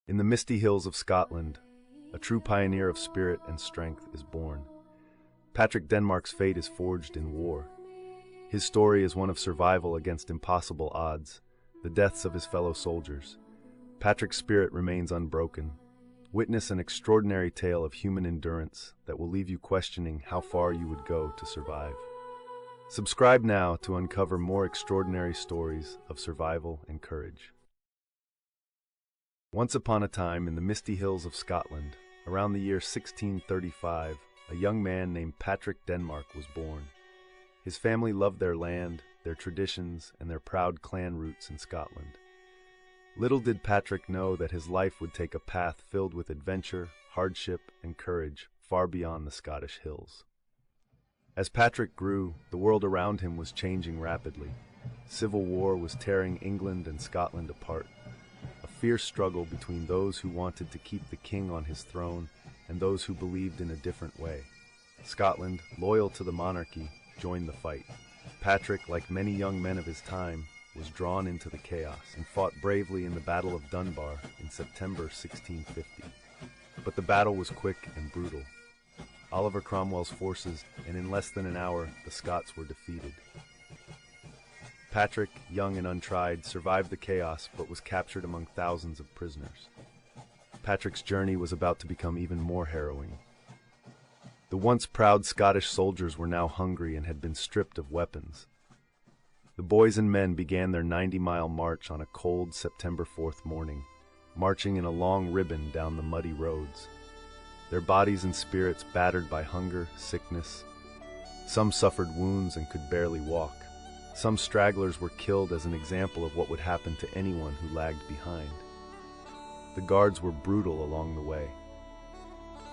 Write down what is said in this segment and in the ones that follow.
In the misty hills of Scotland, a true pioneer of spirit and strength is born. Patrick Denmark's fate is forged in war. His story is one of survival against impossible odds, the deaths of his fellow soldiers. Patrick's spirit remains unbroken. Witness an extraordinary tale of human endurance that will leave you questioning how far you would go to survive. Subscribe now to uncover more extraordinary stories of survival and courage. Once upon a time in the misty hills of Scotland, around the year 1635, a young man named Patrick Denmark was born. His family loved their land, their traditions, and their proud clan roots in Scotland. Little did Patrick know that his life would take a path filled with adventure, hardship, and courage far beyond the Scottish hills. As Patrick grew, the world around him was changing rapidly. Civil war was tearing England and Scotland apart. A fierce struggle between those who wanted to keep the king on his throne and those who believed in a different way. Scotland, loyal to the monarchy, joined the fight. Patrick, like many young men of his time, was drawn into the chaos and fought bravely in the Battle of Dunbar in September 1650. But the battle was quick and brutal. Oliver Cromwell's forces, and in less than an hour, the Scots were defeated. Patrick, young and untried, survived the chaos but was captured among thousands of prisoners. Patrick's journey was about to become even more harrowing. The once proud Scottish soldiers were now hungry and had been stripped of weapons. The boys and men began their 90-mile march on a cold September 4th morning, marching in a long ribbon down the muddy roads. Their bodies and spirits battered by hunger, sickness. Some suffered wounds and could barely walk. Some stragglers were killed as an example of what would happen to anyone who lagged behind. The guards were brutal along the way.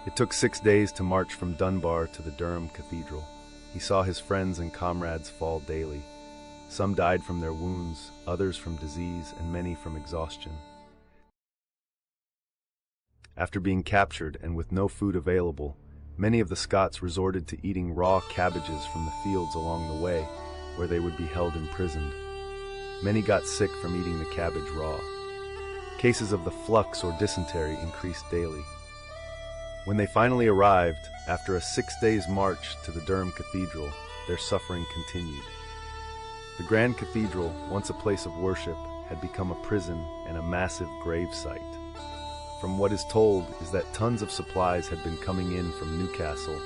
It took 6 days to march from Dunbar to the Durham Cathedral. He saw his friends and comrades fall daily. Some died from their wounds, others from disease, and many from exhaustion. After being captured and with no food available, many of the Scots resorted to eating raw cabbages from the fields along the way, where they would be held imprisoned. Many got sick from eating the cabbage raw. Cases of the flux or dysentery increased daily. When they finally arrived, after a 6 days' march to the Durham Cathedral, their suffering continued. The Grand Cathedral, once a place of worship, had become a prison and a massive grave site. From what is told is that tons of supplies had been coming in from Newcastle,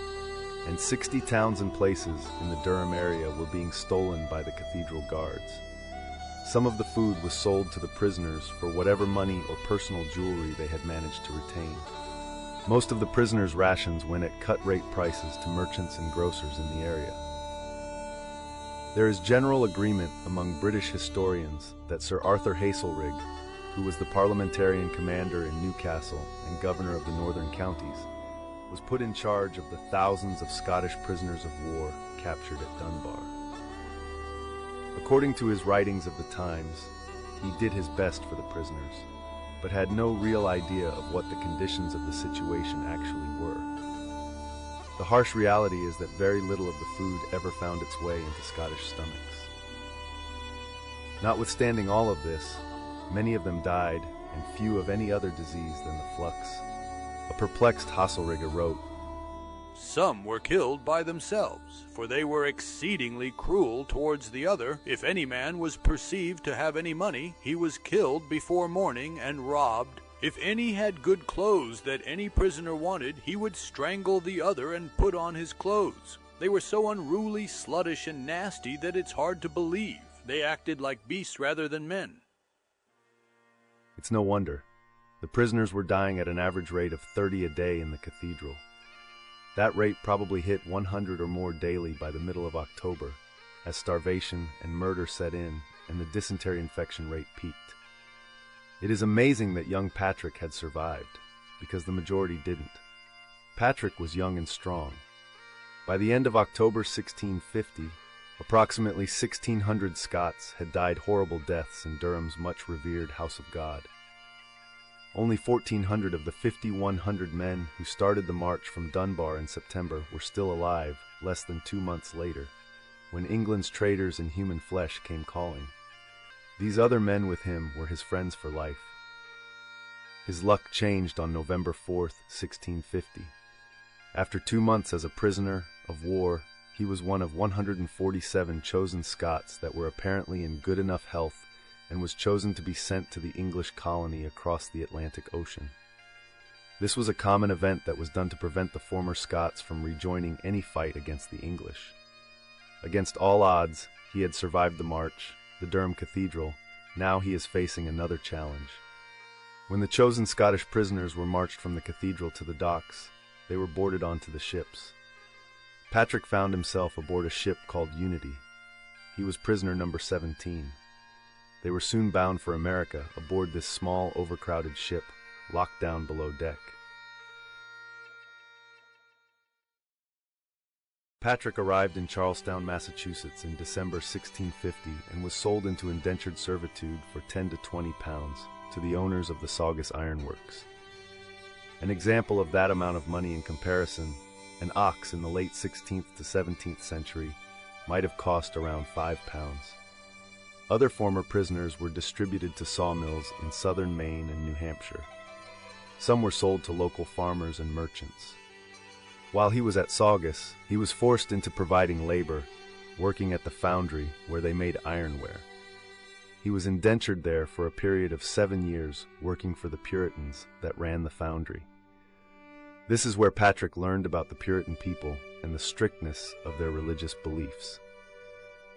and 60 towns and places in the Durham area were being stolen by the cathedral guards. Some of the food was sold to the prisoners for whatever money or personal jewelry they had managed to retain. Most of the prisoners' rations went at cut-rate prices to merchants and grocers in the area. There is general agreement among British historians that Sir Arthur Haselrig, who was the parliamentarian commander in Newcastle and governor of the northern counties, was put in charge of the thousands of Scottish prisoners of war captured at Dunbar. According to his writings of the times, he did his best for the prisoners, but had no real idea of what the conditions of the situation actually were. The harsh reality is that very little of the food ever found its way into Scottish stomachs. Notwithstanding all of this, many of them died, and few of any other disease than the flux. A perplexed Haselrig wrote, "Some were killed by themselves, for they were exceedingly cruel towards the other. If any man was perceived to have any money, he was killed before morning and robbed. If any had good clothes that any prisoner wanted, he would strangle the other and put on his clothes. They were so unruly, sluttish, and nasty that it's hard to believe. They acted like beasts rather than men." It's no wonder. The prisoners were dying at an average rate of 30 a day in the cathedral. That rate probably hit 100 or more daily by the middle of October, as starvation and murder set in and the dysentery infection rate peaked. It is amazing that young Patrick had survived, because the majority didn't. Patrick was young and strong. By the end of October 1650, approximately 1,600 Scots had died horrible deaths in Durham's much revered House of God. Only 1,400 of the 5,100 men who started the march from Dunbar in September were still alive less than 2 months later, when England's traders in human flesh came calling. These other men with him were his friends for life. His luck changed on November 4th, 1650. After 2 months as a prisoner of war, he was one of 147 chosen Scots that were apparently in good enough health and was chosen to be sent to the English colony across the Atlantic Ocean. This was a common event that was done to prevent the former Scots from rejoining any fight against the English. Against all odds, he had survived the march, the Durham Cathedral. Now he is facing another challenge. When the chosen Scottish prisoners were marched from the cathedral to the docks, they were boarded onto the ships. Patrick found himself aboard a ship called Unity. He was prisoner number 17. They were soon bound for America aboard this small, overcrowded ship, locked down below deck. Patrick arrived in Charlestown, Massachusetts in December 1650 and was sold into indentured servitude for 10 to 20 pounds to the owners of the Saugus Iron Works. An example of that amount of money in comparison, an ox in the late 16th to 17th century might have cost around 5 pounds. Other former prisoners were distributed to sawmills in southern Maine and New Hampshire. Some were sold to local farmers and merchants. While he was at Saugus, he was forced into providing labor, working at the foundry where they made ironware. He was indentured there for a period of 7 years, working for the Puritans that ran the foundry. This is where Patrick learned about the Puritan people and the strictness of their religious beliefs.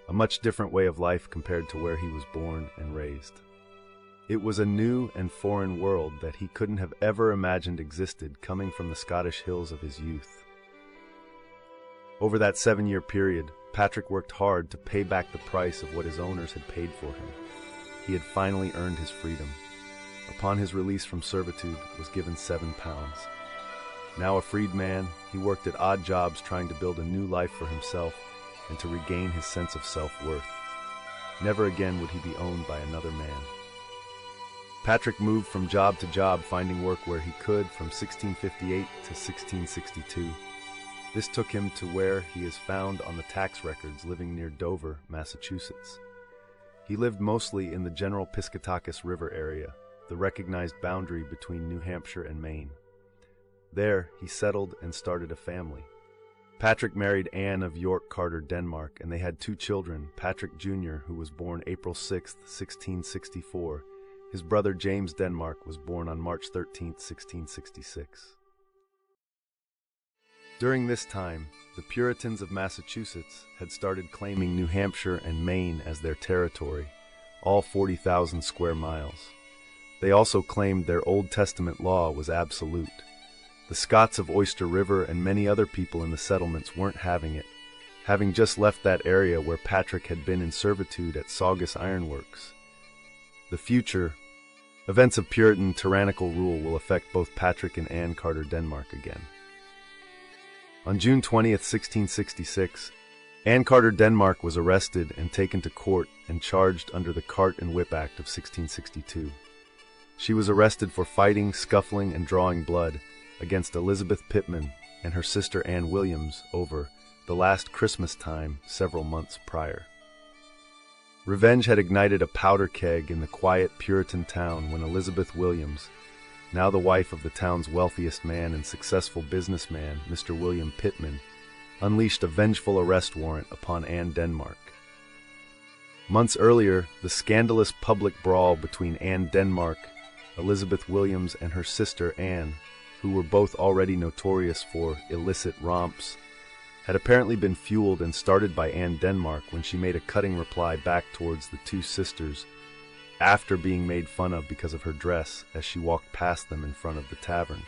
A much different way of life compared to where he was born and raised. It was a new and foreign world that he couldn't have ever imagined existed coming from the Scottish hills of his youth. Over that 7-year period, Patrick worked hard to pay back the price of what his owners had paid for him. He had finally earned his freedom. Upon his release from servitude, was given 7 pounds. Now a freed man, he worked at odd jobs trying to build a new life for himself and to regain his sense of self-worth. Never again would he be owned by another man. Patrick moved from job to job, finding work where he could from 1658 to 1662. This took him to where he is found on the tax records, living near Dover, Massachusetts. He lived mostly in the general Piscataquis River area, the recognized boundary between New Hampshire and Maine. There, he settled and started a family. Patrick married Anne of York Carter, Denmark, and they had 2 children, Patrick Jr., who was born April 6, 1664. His brother James Denmark was born on March 13, 1666. During this time, the Puritans of Massachusetts had started claiming New Hampshire and Maine as their territory, all 40,000 square miles. They also claimed their Old Testament law was absolute. The Scots of Oyster River and many other people in the settlements weren't having it, having just left that area where Patrick had been in servitude at Saugus Iron Works. The future, events of Puritan tyrannical rule will affect both Patrick and Anne Carter Denmark again. On June 20, 1666, Anne Carter Denmark was arrested and taken to court and charged under the Cart and Whip Act of 1662. She was arrested for fighting, scuffling, and drawing blood against Elizabeth Pittman and her sister Anne Williams over the last Christmas time several months prior. Revenge had ignited a powder keg in the quiet Puritan town when Elizabeth Williams, now the wife of the town's wealthiest man and successful businessman, Mr. William Pittman, unleashed a vengeful arrest warrant upon Anne Denmark. Months earlier, the scandalous public brawl between Anne Denmark, Elizabeth Williams, and her sister Anne, who were both already notorious for illicit romps, had apparently been fueled and started by Anne Denmark when she made a cutting reply back towards the 2 sisters after being made fun of because of her dress as she walked past them in front of the tavern.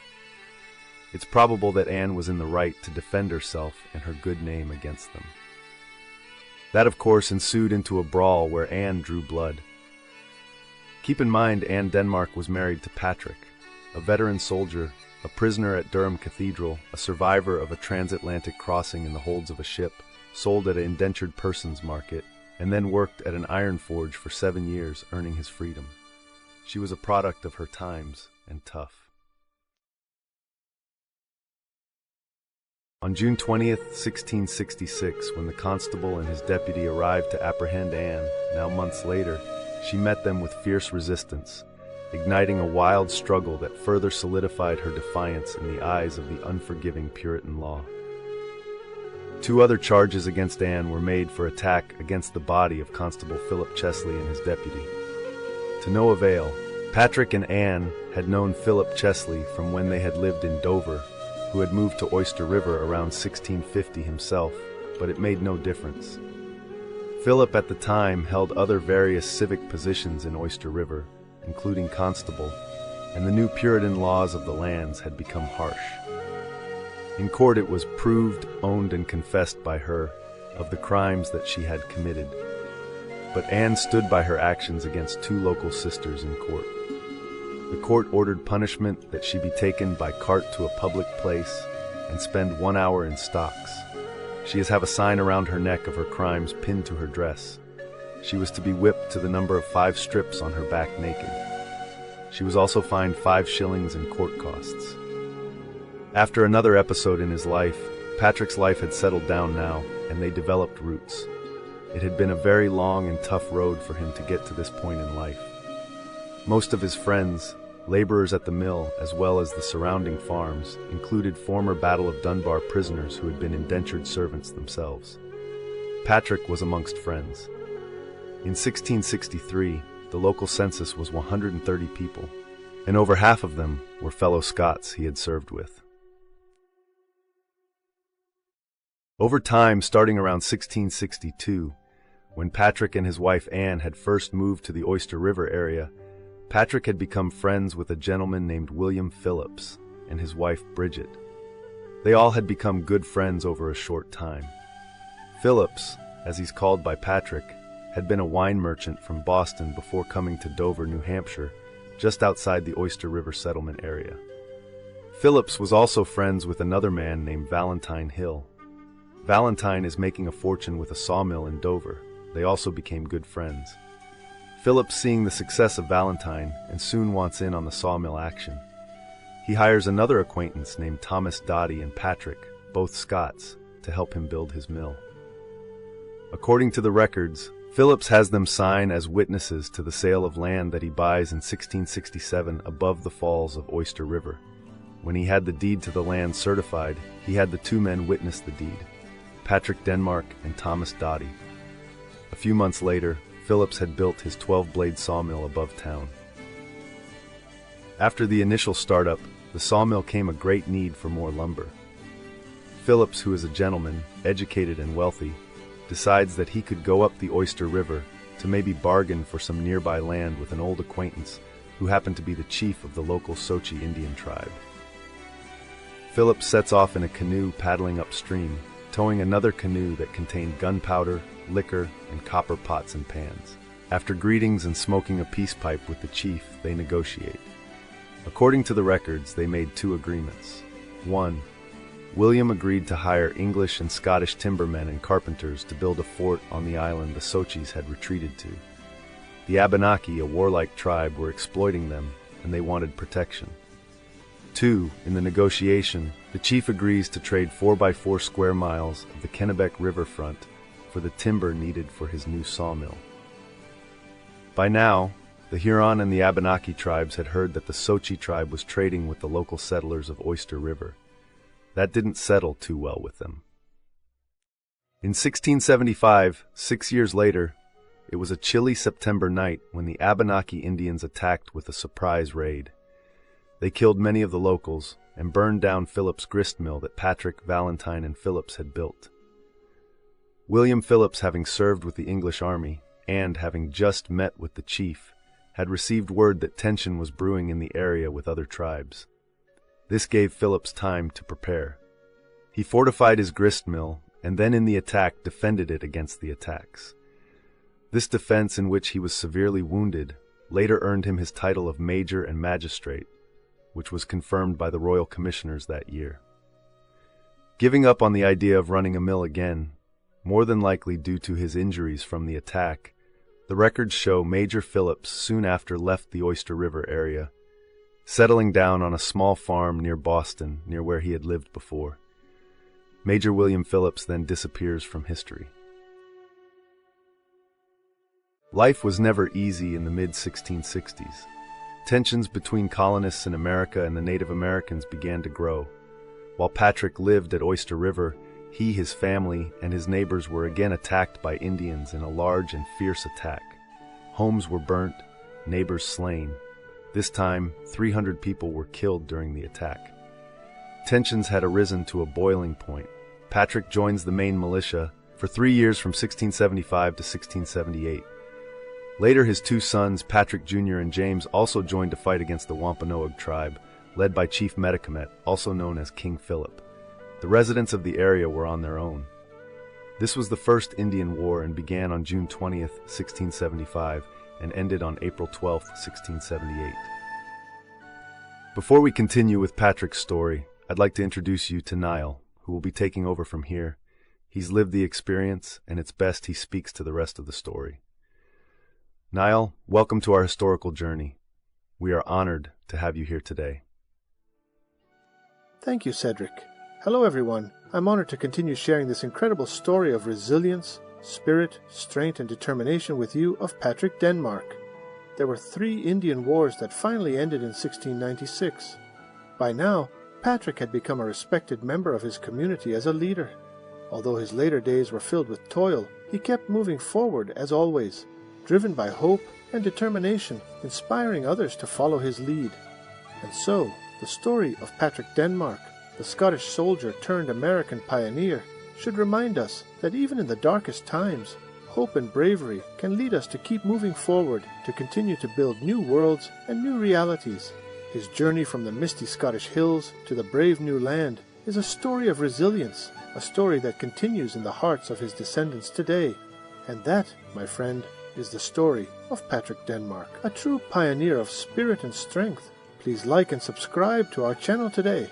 It's probable that Anne was in the right to defend herself and her good name against them. That, of course, ensued into a brawl where Anne drew blood. Keep in mind, Anne Denmark was married to Patrick, a veteran soldier, a prisoner at Durham Cathedral, a survivor of a transatlantic crossing in the holds of a ship, sold at an indentured persons market, and then worked at an iron forge for 7 years, earning his freedom. She was a product of her times and tough. On June 20th, 1666, when the constable and his deputy arrived to apprehend Anne, now months later, she met them with fierce resistance. igniting a wild struggle that further solidified her defiance in the eyes of the unforgiving Puritan law. 2 other charges against Anne were made for attack against the body of Constable Philip Chesley and his deputy. To no avail. Patrick and Anne had known Philip Chesley from when they had lived in Dover, who had moved to Oyster River around 1650 himself, but it made no difference. Philip at the time held other various civic positions in Oyster River, including constable, and the new Puritan laws of the lands had become harsh. In court it was proved, owned, and confessed by her of the crimes that she had committed. But Anne stood by her actions against 2 local sisters in court. The court ordered punishment that she be taken by cart to a public place and spend 1 hour in stocks. She is have a sign around her neck of her crimes pinned to her dress. She was to be whipped to the number of 5 strips on her back naked. She was also fined 5 shillings in court costs. After another episode in his life, Patrick's life had settled down now, and they developed roots. It had been a very long and tough road for him to get to this point in life. Most of his friends, laborers at the mill as well as the surrounding farms, included former Battle of Dunbar prisoners who had been indentured servants themselves. Patrick was amongst friends. In 1663, the local census was 130 people, and over half of them were fellow Scots he had served with. Over time, starting around 1662, when Patrick and his wife Anne had first moved to the Oyster River area, Patrick had become friends with a gentleman named William Phillips and his wife Bridget. They all had become good friends over a short time. Phillips, as he's called by Patrick, had been a wine merchant from Boston before coming to Dover, New Hampshire, just outside the Oyster River settlement area. Phillips was also friends with another man named Valentine Hill. Valentine is making a fortune with a sawmill in Dover. They also became good friends. Phillips, seeing the success of Valentine, and soon wants in on the sawmill action. He hires another acquaintance named Thomas Doddy and Patrick, both Scots, to help him build his mill. According to the records, Phillips has them sign as witnesses to the sale of land that he buys in 1667 above the falls of Oyster River. When he had the deed to the land certified, he had the 2 men witness the deed, Patrick Denmark and Thomas Doddy. A few months later, Phillips had built his 12-blade sawmill above town. After the initial startup, the sawmill came a great need for more lumber. Phillips, who is a gentleman, educated and wealthy, decides that he could go up the Oyster River to maybe bargain for some nearby land with an old acquaintance who happened to be the chief of the local Sochi Indian tribe. Phillips sets off in a canoe paddling upstream, towing another canoe that contained gunpowder, liquor, and copper pots and pans. After greetings and smoking a peace pipe with the chief, they negotiate. According to the records, they made 2 agreements. 1. William agreed to hire English and Scottish timbermen and carpenters to build a fort on the island the Sochis had retreated to. The Abenaki, a warlike tribe, were exploiting them, and they wanted protection. 2. In the negotiation, the chief agrees to trade 4x4 square miles of the Kennebec riverfront for the timber needed for his new sawmill. By now, the Huron and the Abenaki tribes had heard that the Sochi tribe was trading with the local settlers of Oyster River. That didn't settle too well with them. In 1675, 6 years later, it was a chilly September night when the Abenaki Indians attacked with a surprise raid. They killed many of the locals and burned down Phillips' grist mill that Patrick, Valentine, and Phillips had built. William Phillips, having served with the English army and having just met with the chief, had received word that tension was brewing in the area with other tribes. This gave Phillips time to prepare. He fortified his grist mill and then in the attack defended it against the attacks. This defense, in which he was severely wounded, later earned him his title of Major and Magistrate, which was confirmed by the Royal Commissioners that year. Giving up on the idea of running a mill again, more than likely due to his injuries from the attack, the records show Major Phillips soon after left the Oyster River area, settling down on a small farm near Boston, near where he had lived before. Major William Phillips then disappears from history. Life was never easy in the mid-1660s. Tensions between colonists in America and the Native Americans began to grow. While Patrick lived at Oyster River, he, his family, and his neighbors were again attacked by Indians in a large and fierce attack. Homes were burnt, neighbors slain. This time, 300 people were killed during the attack. Tensions had arisen to a boiling point. Patrick joins the Maine militia for 3 years from 1675 to 1678. Later, his two sons, Patrick Jr. and James, also joined to fight against the Wampanoag tribe, led by Chief Medicamet, also known as King Philip. The residents of the area were on their own. This was the First Indian War and began on June 20th, 1675, and ended on April 12th, 1678. Before we continue with Patrick's story, I'd like to introduce you to Niall, who will be taking over from here. He's lived the experience, and it's best he speaks to the rest of the story. Niall, welcome to our historical journey. We are honored to have you here today. Thank you, Cedric. Hello, everyone. I'm honored to continue sharing this incredible story of resilience, spirit, strength, and determination with you of Patrick Denmark. There were 3 Indian wars that finally ended in 1696. By now, Patrick had become a respected member of his community as a leader. Although his later days were filled with toil, he kept moving forward as always, driven by hope and determination, inspiring others to follow his lead. And so, the story of Patrick Denmark, the Scottish soldier turned American pioneer, should remind us that even in the darkest times, hope and bravery can lead us to keep moving forward, to continue to build new worlds and new realities. His journey from the misty Scottish hills to the brave new land is a story of resilience, a story that continues in the hearts of his descendants today. And that, my friend, is the story of Patrick Denmark, a true pioneer of spirit and strength. Please like and subscribe to our channel today.